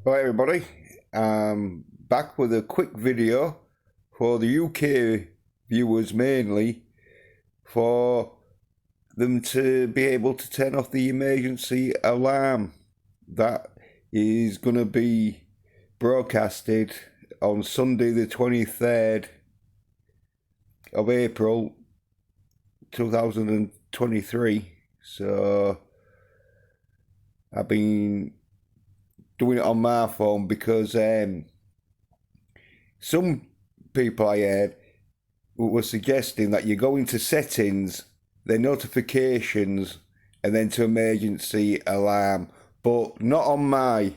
Hi everybody, back with a quick video for the UK viewers mainly, for them to be able to turn off the emergency alarm that is going to be broadcasted on Sunday the 23rd of April 2023. So I've been doing it on my phone because some people I heard were suggesting that you go into settings, then notifications, and then to emergency alarm, but not on my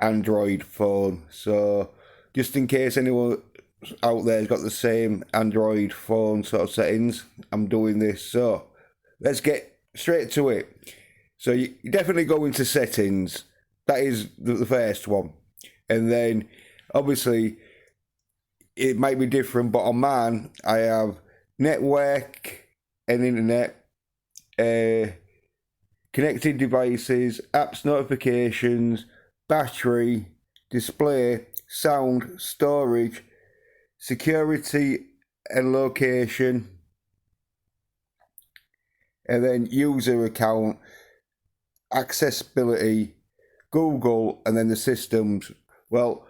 Android phone. So just in case anyone out there's got the same Android phone sort of settings, I'm doing this. So let's get straight to it. So you definitely go into settings. That is the first one. And then, obviously, it might be different, but on mine, I have network and internet, connected devices, apps notifications, battery, display, sound, storage, security and location, and then user account, accessibility, Google, and then the systems. Well,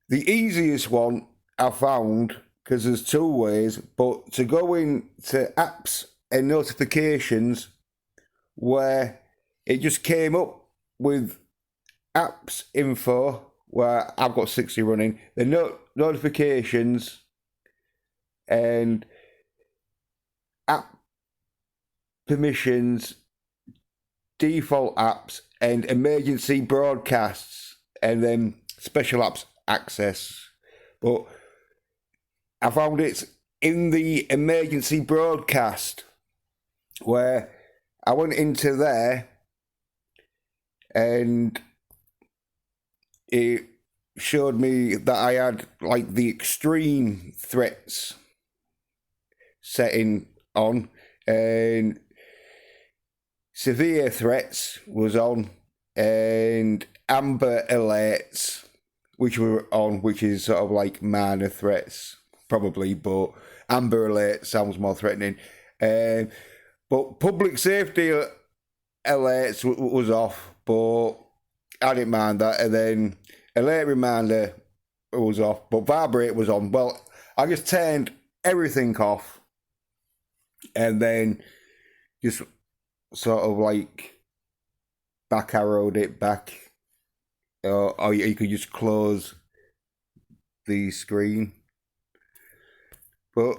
the easiest one I found, because there's two ways, but to go into apps and notifications, where it just came up with apps info, where I've got 60 running, the notifications and app permissions, default apps, and emergency broadcasts, and then special apps access. But I found it's in the emergency broadcast, where I went into there and it showed me that I had like the extreme threats setting on, and severe threats was on, and amber alerts, which were on, which is sort of like minor threats, probably, but amber alert sounds more threatening. But public safety alerts was off, but I didn't mind that. And then alert reminder was off, but vibrate was on. Well, I just turned everything off, and then just sort of like back arrowed it back, or you could just close the screen. But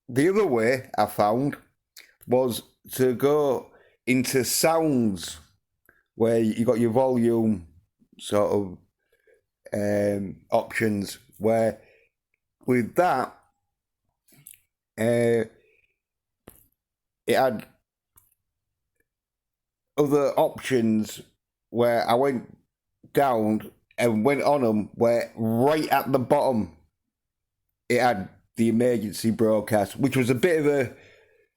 the other way I found was to go into sounds, where you got your volume sort of options, where with that it had other options, where I went down and went on them, where right at the bottom it had the emergency broadcast, which was a bit of a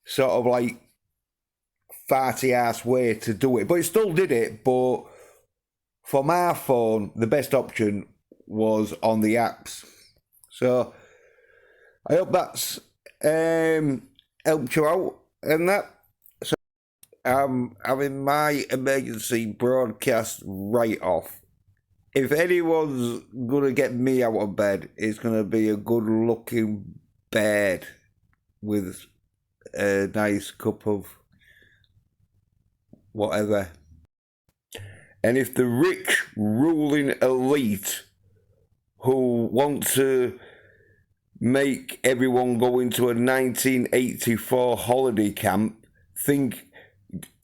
sort of like farty ass way to do it, but it still did it. But for my phone, the best option was on the apps. So I hope that's helped you out and that. So I'm having my emergency broadcast right off. If anyone's gonna get me out of bed, it's gonna be a good looking bed with a nice cup of whatever. And if the rich ruling elite who want to make everyone go into a 1984 holiday camp think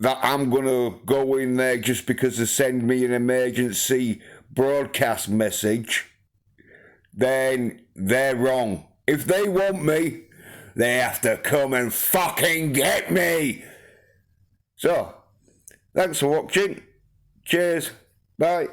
that I'm gonna go in there just because they send me an emergency broadcast message, then they're wrong. If they want me, they have to come and fucking get me. So, thanks for watching. Cheers. Bye.